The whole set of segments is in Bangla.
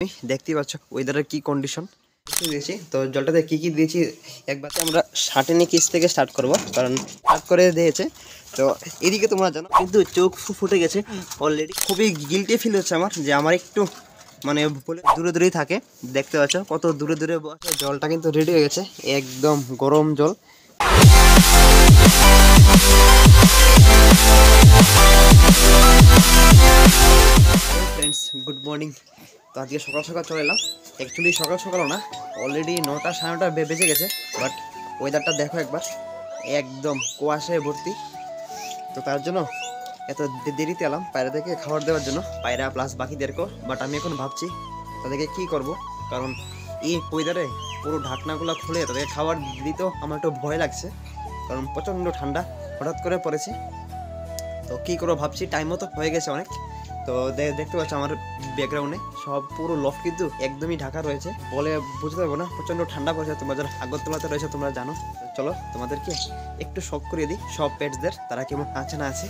দেখতেই পাচ্ছ ওয়েদারের কি কন্ডিশন দিয়েছি। তো জলটাতে কি কি দিয়েছি একবার আমরা শার্টেনি কিস থেকে স্টার্ট করব, কারণ স্টার্ট করে দিয়েছে। তো এদিকে তোমরা জানো কিন্তু চোখ ফুটে গেছে অলরেডি। খুবই গিল্টি ফিল হচ্ছে আমার, যে আমার একটু মানে বলে দূরে দূরেই থাকে। দেখতে পাচ্ছ কত দূরে দূরে বসে। জলটা কিন্তু রেডি হয়ে গেছে, একদম গরম জল। Friends, good morning. তো আজকে সকাল সকাল চলে এলাম। অ্যাকচুয়ালি সকাল সকালও না, অলরেডি 9টা 9:30 বেজে গেছে। বাট ওয়েদারটা দেখো একবার, একদম কুয়াশায় ভর্তি। তো তার জন্য এত দেরিতে এলাম পায়রাদেরকে খাবার দেওয়ার জন্য, পায়রা প্লাস বাকিদেরকেও। বাট আমি এখন ভাবছি তাদেরকে কি করব, কারণ এই ওয়েদারে পুরো ঢাকনাগুলো খুলে তাদেরকে খাবার দিতেও আমার একটু ভয় লাগছে, কারণ প্রচণ্ড ঠান্ডা হঠাৎ করে পড়েছে। তো কী করবো ভাবছি, টাইমও তো হয়ে গেছে অনেক। তো দেখতে পাচ্ছ আমার ব্যাকগ্রাউন্ডে সব পুরো লফট কিন্তু একদমই ঢাকা রয়েছে, বলে বুঝতে পারবো না, প্রচণ্ড ঠান্ডা পড়েছে। তোমরা যারা আগরতলাতে রয়েছে তোমরা জানো। চলো তোমাদেরকে একটু শক করিয়ে দিই সব পেটসদের, তারা কেমন আছে না আছে।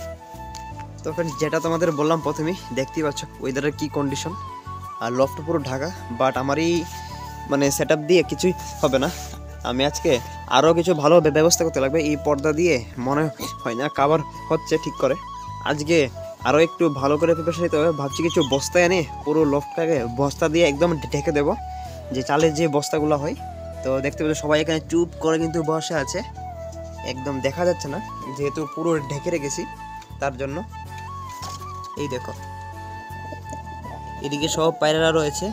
তো ফ্রেন্ডস, যেটা তোমাদের বললাম প্রথমেই, দেখতেই পাচ্ছ ওয়েদারের কি কন্ডিশন, আর লফট পুরো ঢাকা। বাট আমার এই মানে সেট আপ দিয়ে কিছুই হবে না। আমি আজকে আরও কিছু ভালো ব্যবস্থা করতে লাগবে। এই পর্দা দিয়ে মনে হয় না কাভার হচ্ছে ঠিক করে। আজকে আরও একটু ভালো করে প্রিপারেশন নিতে হবে। ভাবছি কিছু বস্তায় এনে পুরো লফটটাকে বস্তা দিয়ে একদম ঢেকে দেবো, যে চালের যে বস্তাগুলো হয়। তো দেখতে পাচ্ছ সবাই এখানে চুপ করে কিন্তু বসে আছে, একদম দেখা যাচ্ছে না যেহেতু পুরো ঢেকে রেখেছি তার জন্য। এই দেখো এদিকে সব পায়রারা রয়েছে,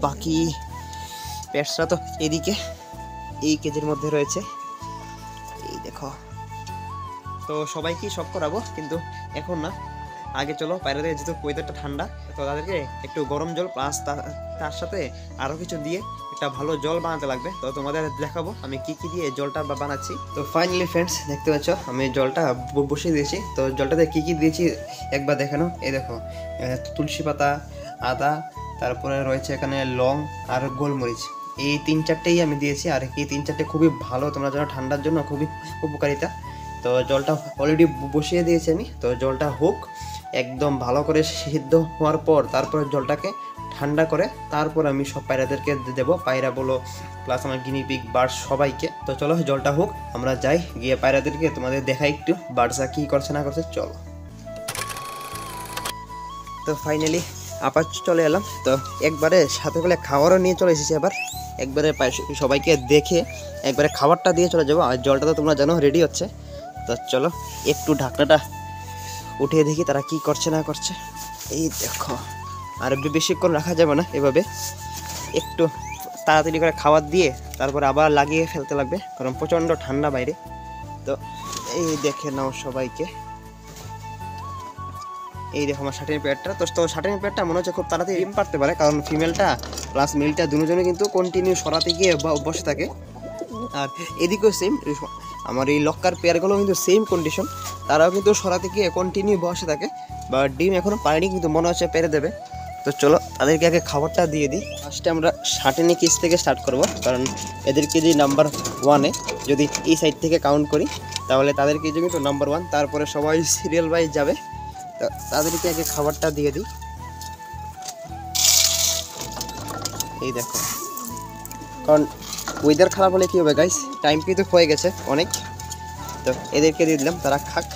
বাকি পেটসরা তো এদিকে এই কেজের মধ্যে রয়েছে। এই দেখো, তো সবাইকেই শক করাবো কিন্তু এখন না। আগে চলো পায়রাদের, যেহেতু ওয়েদারটা ঠান্ডা, তো তাদেরকে একটু গরম জল প্লাস তার সাথে আরও কিছু দিয়ে একটা ভালো জল বানাতে লাগবে। তো তোমাদের দেখাবো আমি কি কি দিয়ে জলটা বানাচ্ছি। তো ফাইনালি ফ্রেন্ডস, দেখতে পাচ্ছ আমি জলটা বসিয়ে দিয়েছি। তো জলটাতে কি কি দিয়েছি একবার দেখানো। এই দেখো, তুলসী পাতা, আদা, তারপরে রয়েছে এখানে লং আর গোলমরিচ। এই 3-4টেই আমি দিয়েছি, আর এই 3-4টে খুবই ভালো, তোমরা জানো ঠান্ডার জন্য খুবই উপকারিতা। তো জলটা অলরেডি বসিয়ে দিয়েছি আমি। তো জলটা হোক, একদম ভালো করে সিদ্ধ হওয়ার পর তারপরে জলটাকে ঠান্ডা করে তারপর আমি সব পায়রাদেরকে দেবো। পায়রা বলো প্লাস আমার গিনিপিগ বার্ডস সবাইকে। তো চলো জলটা হোক, আমরা যাই গিয়ে পায়রাদেরকে তোমাদের দেখাই একটু বার্ডসরা কী করছে না করছে। চলো, তো ফাইনালি আবার চলে এলাম। তো একবারে সাথে করে খাবারও নিয়ে চলে এসেছি। আবার একবারে সবাইকে দেখে একবারে খাবারটা দিয়ে চলে যাবো। আর জলটা তো তোমরা জানো রেডি হচ্ছে। তো চলো একটু ঢাকনাটা উঠিয়ে দেখি তারা কি করছে না করছে। এই দেখো, আর বেশিক্ষণ রাখা যাবে না, এভাবে একটু তাড়াতাড়ি করে খাবার দিয়ে তারপর আবার লাগিয়ে ফেলতে লাগবে, কারণ প্রচণ্ড ঠান্ডা বাইরে। তো এই দেখে নাও সবাইকে, এই দেখো আমার শার্টের পেয়ারটা। তো শার্টের পেয়ারটা মনে হচ্ছে খুব তাড়াতাড়ি ডিম পারতে পারে, কারণ ফিমেলটা প্লাস মেলটা দুজনে কিন্তু কন্টিনিউ সরাতে গিয়ে বসে থাকে। আর এদিকেও সেম, আমার এই লক্কার পেয়ারগুলো কিন্তু সেম কন্ডিশন, তারাও কিন্তু সরাতে গিয়ে কন্টিনিউ বসে থাকে। বা ডিম এখনও পারেনি, কিন্তু মনে হচ্ছে পেরে দেবে। তো চলো তাদেরকে আগে খাবারটা দিয়ে দিই। ফার্স্টে আমরা শার্টেনি কিস থেকে স্টার্ট করব, কারণ এদের কেজি নাম্বার 1-এ যদি এই সাইড থেকে কাউন্ট করি তাহলে তাদের কেজি কিন্তু নাম্বার 1। তারপরে সবাই সিরিয়াল ওয়াইজ যাবে। তো তাদেরকে আগে খাবারটা দিয়ে দিই। এই দেখো, কারণ ওয়েদার খারাপ হলে কী হবে গাইস, টাইম কিন্তু হয়ে গেছে অনেক। তো এদেরকে দিয়ে দিলাম, তারা খাক।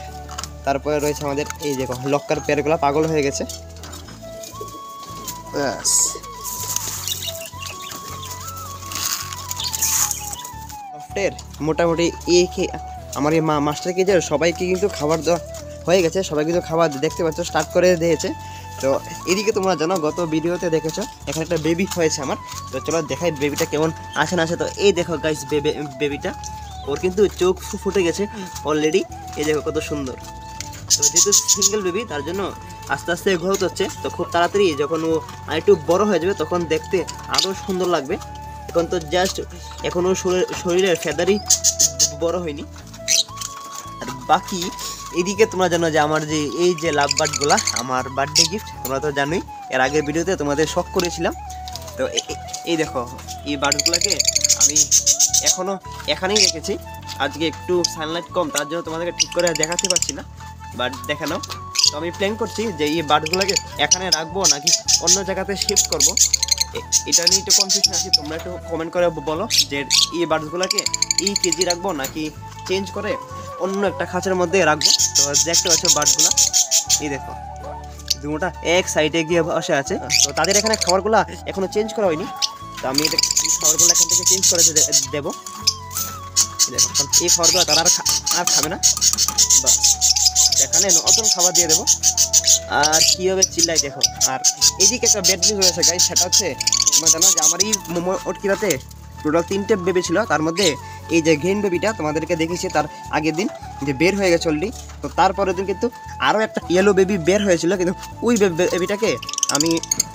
তারপরে রয়েছে আমাদের এই দেখো লক্কার পেয়ারগুলো পাগল হয়ে গেছে। ব্যাস, সফটের মোটামুটি আমার এই মাস্টার কেজের সবাইকে কিন্তু খাবার দেওয়া হয়ে গেছে। সবাই কিন্তু খাবার দেখতে পাচ্ছ স্টার্ট করে দিয়েছে। তো এদিকে তোমরা জানো গত ভিডিওতে দেখেছো এখানে একটা বেবি হয়েছে আমার। তো চলো দেখাই বেবিটা কেমন আসে না আসে। তো এই দেখো গাইস বেবিটা, ওর কিন্তু চোখ ফুটে গেছে অলরেডি। এই দেখো কত সুন্দর। তো যেহেতু সিঙ্গেল বেবি তার জন্য আস্তে আস্তে গ্রোথ হচ্ছে। তো খুব তাড়াতাড়ি যখন ও আরেকটু বড় হয়ে যাবে তখন দেখতে আরও সুন্দর লাগবে। এখন তো জাস্ট এখনও শরীরের ফেদারই বড় হয়নি। আর বাকি এদিকে তোমরা জানো যে আমার যে এই যে লাভ বার্ডগুলা আমার বার্থডে গিফট, তোমরা তো জানোই, এর আগের ভিডিওতে তোমাদের শখ করেছিলাম। তো এই দেখো এই বার্ডগুলোকে আমি এখনও এখানেই রেখেছি। আজকে একটু সানলাইট কম, তার জন্য তোমাদেরকে ঠিক করে দেখাতে পারছি না, বাট দেখানো। তো আমি প্ল্যান করছি যে এই বার্ডগুলোকে এখানে রাখবো নাকি অন্য জায়গাতে শিফট করব। এটা নিয়ে একটু কনফিউশন আছে, তোমরা একটু কমেন্ট করে বলো যে এই বার্ডসগুলোকে এই কেজি রাখবো নাকি চেঞ্জ করে অন্য একটা খাঁচার মধ্যে রাখবো। তো দেখতে পাচ্ছ বার্ডসগুলো, এই দেখো দুটোটা এক সাইডে গিয়ে বসে আছে। তো তাদের এখানে খাবারগুলো এখনো চেঞ্জ করা হয়নি, তো আমি এটা খাবারগুলো এখান থেকে চেঞ্জ করে দেবো। দেখো এই খাবারগুলো তারা আর খাবে না, বা এখানে নতুন খাবার দিয়ে দেবো। আর কীভাবে চিল্লাই দেখো। আর এইদিকে একটা বেড নিউজ হয়েছে গাইস, সেটা হচ্ছে তোমরা জানো যে আমার এই মোটকিরাতে টোটাল 3টে বেবি ছিল, তার মধ্যে এই যে গ্রিন বেবিটা তোমাদেরকে দেখেছি তার আগের দিন যে বের হয়ে গেছে অলরেডি। তো তারপরের দিন কিন্তু আরও একটা ইয়েলো বেবি বের হয়েছিল, কিন্তু ওই বেবিটাকে আমি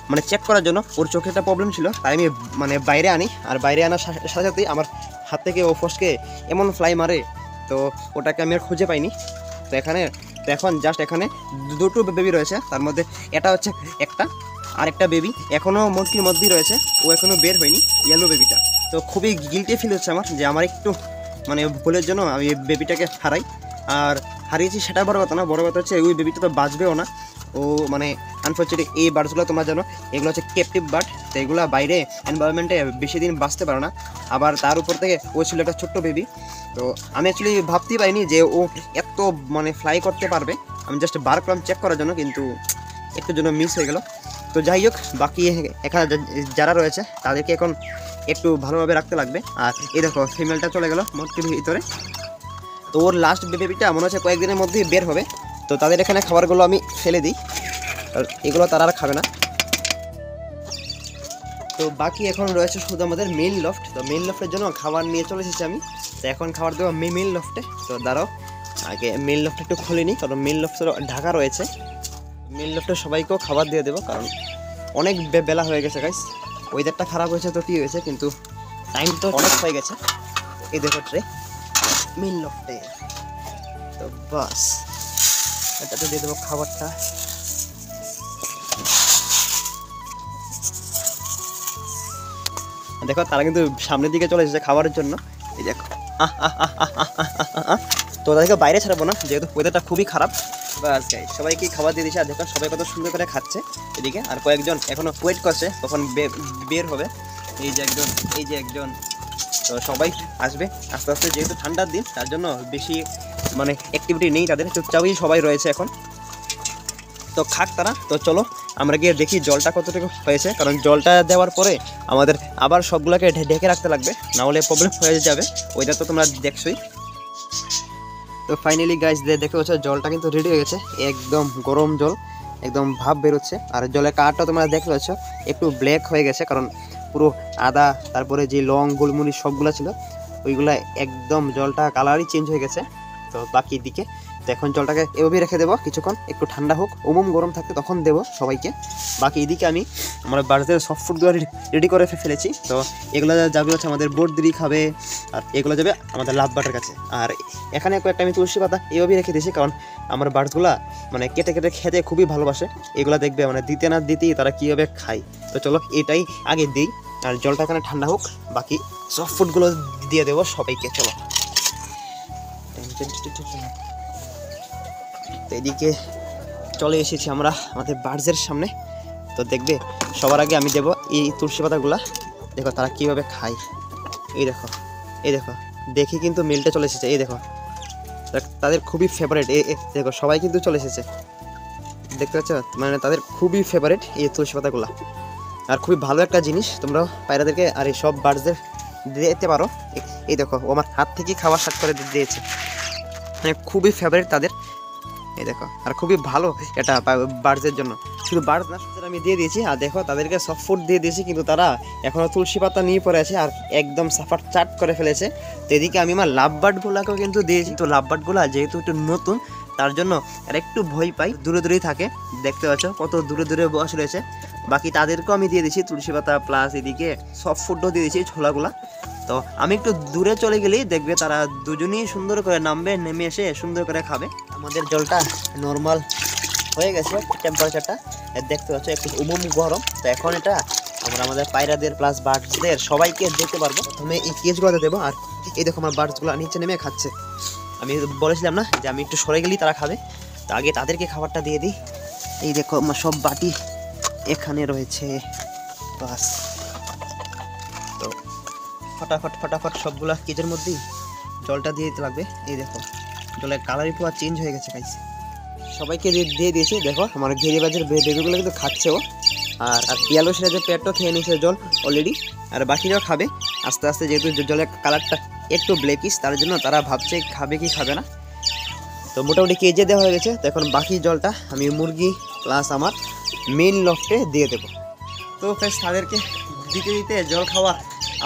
মানে চেক করার জন্য ওর চোখে একটা প্রবলেম ছিল, তাই আমি মানে বাইরে আনি। আর বাইরে আনার সাথে সাথেই আমার হাত থেকে ও ফসকে এমন ফ্লাই মারে, তো ওটাকে আমি আর খুঁজে পাইনি। তো এখন জাস্ট এখানে দুটো বেবি রয়েছে, তার মধ্যে এটা হচ্ছে একটা, আর একটা বেবি এখনও মুরগির মধ্যেই রয়েছে, ও এখনও বের হয়নি ইয়েলো বেবিটা। তো খুবই গিল্টি ফিল হচ্ছে আমার যে আমার একটু মানে ভুলের জন্য আমি বেবিটাকে হারাই। আর হারিয়েছি সেটা বড় কথা না, বড় কথা হচ্ছে ওই বেবিটা তো বাঁচবেও না। ও মানে আনফর্চুনেটলি এই বার্ডসগুলো তোমরা জানো এগুলো হচ্ছে ক্যাপটিভ বার্ড, তো এগুলো বাইরে এনভায়রনমেন্টে বেশি দিন বাঁচতে পারে না। আবার তার উপর থেকে ও ছিল একটা ছোট্ট বেবি, তো আমি অ্যাকচুয়ালি ভাবতেই পারিনি যে ও এত মানে ফ্লাই করতে পারবে। আমি জাস্ট বার করলাম চেক করার জন্য, কিন্তু একটু জন্য মিস হয়ে গেল। তো যাই হোক, বাকি এখানে যারা রয়েছে তাদেরকে এখন একটু ভালোভাবে রাখতে লাগবে। আর এই দেখো ফিমেলটা চলে গেল মুরগির ভিতরে, তো ওর লাস্ট বেবিটা মনে হচ্ছে কয়েকদিনের মধ্যেই বের হবে। তো তাদের এখানে খাবারগুলো আমি ফেলে দিই, আর এগুলো তারা আর খাবে না। তো বাকি এখন রয়েছে শুধু আমাদের মেইন লফট। তো মেইন লফটের জন্য খাবার নিয়ে চলে এসেছি আমি, তো এখন খাবার দেবো মেইন লফটে। তো দাঁড়াও আগে মেইন লফটটা একটু খুলে নিই, কারণ মেইন লফটের ঢাকা রয়েছে। মেইন লফটে সবাইকেও খাবার দিয়ে দেবো, কারণ অনেক বেলা হয়ে গেছে গাইস। ওয়েদারটা খারাপ হয়েছে তো কী হয়েছে, কিন্তু টাইম তো অনেক হয়ে গেছে। এই দেখো ট্রে মেইন লফটে, তো বাস এটাতে দিয়ে দেবো খাবারটা। দেখো তারা কিন্তু সামনের দিকে চলে এসেছে খাবারের জন্য, এই দেখো। তো তাদেরকে বাইরে ছাড়বো না, যেহেতু ওয়েদারটা খুবই খারাপ। বাস গাইস সবাইকে খাবার দিয়ে দিয়েছে, আর দেখো সবাই কত সুন্দর করে খাচ্ছে এদিকে। আর কয়েকজন এখনও ওয়েট করছে কখন বের হবে, এই যে একজন। তো সবাই আসবে আস্তে আস্তে, যেহেতু ঠান্ডার দিন তার জন্য বেশি মানে অ্যাক্টিভিটি নেই তাদের, চুপচাপই সবাই রয়েছে এখন। তো খাক তারা। তো চলো আমরা গিয়ে দেখি জলটা কতটুকু হয়েছে, কারণ জলটা দেওয়ার পরে আমাদের আবার সবগুলোকে ঢেকে রাখতে লাগবে, না হলে প্রবলেম হয়ে যাবে। ওইটা তো তোমরা দেখছোই। তো ফাইনালি গাইস দেখতে পাচ্ছ জলটা কিন্তু রেডি হয়ে গেছে, একদম গরম জল, একদম ভাপ বেরোচ্ছে। আর জলের কালারটা তোমরা দেখতে পাচ্ছ একটু ব্ল্যাক হয়ে গেছে, কারণ পুরো আদা তারপরে যে লং গোলমরিচ সবগুলো ছিল ওইগুলা একদম জলটা কালারই চেঞ্জ হয়ে গেছে। তো বাকি দিকে তো এখন জলটাকে এভাবেই রেখে দেবো কিছুক্ষণ, একটু ঠান্ডা হোক, গরম থাকতে তখন দেবো সবাইকে। বাকি এদিকে আমি আমার বাড়িতে সফট ফুডগুলো রেডি করে ফেলেছি। তো এগুলো যাবে হচ্ছে আমাদের বোর্ডদিরি খাবে, আর এগুলো যাবে আমাদের লাভ বাটার কাছে। আর এখানে কয়েকটা আমি তুলসী পাতা এভাবেই রেখে দিয়েছি, কারণ আমার বার্ডসগুলা মানে কেটে কেটে খেতে খুবই ভালোবাসে। এগুলো দেখবে মানে দিতে না দিতেই তারা কীভাবে খায়। তো চলো এটাই আগে দিই, আর জলটা এখানে ঠান্ডা হোক, বাকি সফট ফুডগুলো দিয়ে দেবো সবাইকে। চলো তো এদিকে চলে এসেছি আমরা আমাদের বার্ডসের সামনে। তো দেখবে সবার আগে আমি দেবো এই তুলসী পাতাগুলা, দেখো তারা কীভাবে খায়। এই দেখো দেখি কিন্তু মিলটা চলে এসেছে, এই দেখো তাদের খুবই ফেভারিট। দেখো সবাই কিন্তু চলে এসেছে, দেখতে পাচ্ছ, মানে তাদের খুবই ফেভারিট এই তুলসী পাতাগুলা। আর খুবই ভালো একটা জিনিস, তোমরা পায়রাদেরকে আর এই সব বার্ডসদের দিতে পারো। এই দেখো ও আমার হাত থেকে খাবার স্টার্ট করে দিয়েছে, মানে খুবই ফেভারিট তাদের। এই দেখো আর খুবই ভালো এটা বার্ডসের জন্য, শুধু বার্ডস না শুধু আমি দিয়ে দিয়েছি। আর দেখো তাদেরকে সফট ফুড দিয়ে দিয়েছি, কিন্তু তারা এখনও তুলসী পাতা নিয়ে পড়ে আছে আর একদম সাফার চাট করে ফেলেছে। তো এদিকে আমি আমার লাভ বার্ডগুলোকেও কিন্তু দিয়েছি। তো লাভ বার্ডগুলো যেহেতু একটু নতুন তার জন্য আর একটু ভয় পাই, দূরে দূরেই থাকে, দেখতে পাচ্ছ কত দূরে দূরে বসে রয়েছে। বাকি তাদেরকেও আমি দিয়ে দিয়েছি তুলসী পাতা প্লাস এদিকে সফট ফুডও দিয়ে দিয়েছি ছোলাগুলা। তো আমি একটু দূরে চলে গেলেই দেখবে তারা দুজনেই সুন্দর করে নামবে, নেমে এসে সুন্দর করে খাবে। আমাদের জলটা নর্মাল হয়ে গেছে টেম্পারেচারটা, দেখতে পাচ্ছ একটু গরম। তো এখন এটা আমরা আমাদের পায়রাদের প্লাস বার্ডসদের সবাইকে দিতে পারবো। প্রথমে এই কেজগুলোতে দেবো, আর এই দেখো আমার বার্ডসগুলো নিচে নেমে খাচ্ছে। আমি বলেছিলাম না যে আমি একটু সরে গেলেই তারা খাবে, তো আগে তাদেরকে খাবারটা দিয়ে দিই। এই দেখো আমার সব বাটি এখানে রয়েছে, বাস। তো ফটাফট ফটাফট সবগুলা কেজের মধ্যেই জলটা দিয়ে দিতে লাগবে। এই দেখো জলের কালারই পুরো চেঞ্জ হয়ে গেছে গাইস। সবাইকে দিয়ে দিয়েছি। দেখো আমার ঘেরিবাজের বেবিগুলো কিন্তু খাচ্ছে ও। আর পিয়ালো সিরাজে পেটও খেয়ে নিয়েছে জল অলরেডি। আর বাকিরাও খাবে আস্তে আস্তে, যেহেতু জলের কালারটা একটু ব্ল্যাকিশ, তার জন্য তারা ভাবছে খাবে কি খাবে না। তো মোটামুটি কেজে দেওয়া হয়ে গেছে। তো এখন বাকি জলটা আমি মুরগি প্লাস আমার মেন লফটে দিয়ে দেবো। তো ফ্রেন্ডস তাদেরকে দিতে দিতে জল খাওয়া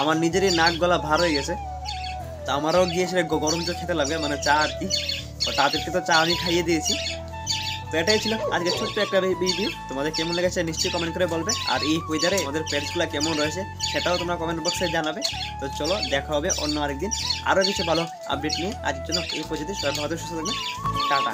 আমার নিজেরই নাক গলা ভার হয়ে গেছে। তো আমারও গিয়েছিল গরম জল খেতে লাগবে, মানে চা আর কি। তাদেরকে তো চা আমি খাইয়ে দিয়েছি। তো এটাই ছিল আজকে ছোট্ট একটা ভিডিও। তোমাদের কেমন লেগেছে নিশ্চয়ই কমেন্ট করে বলবে। আর এই ওয়েদারে আমাদের পেটসগুলো কেমন রয়েছে সেটাও তোমরা কমেন্ট বক্সে জানাবে। তো চলো দেখা হবে অন্য আরেকদিন আরও কিছু ভালো আপডেট নিয়ে। আজকের জন্য এই পর্যন্ত। সবাই ভালো সুস্থ থাকবে। টাটা।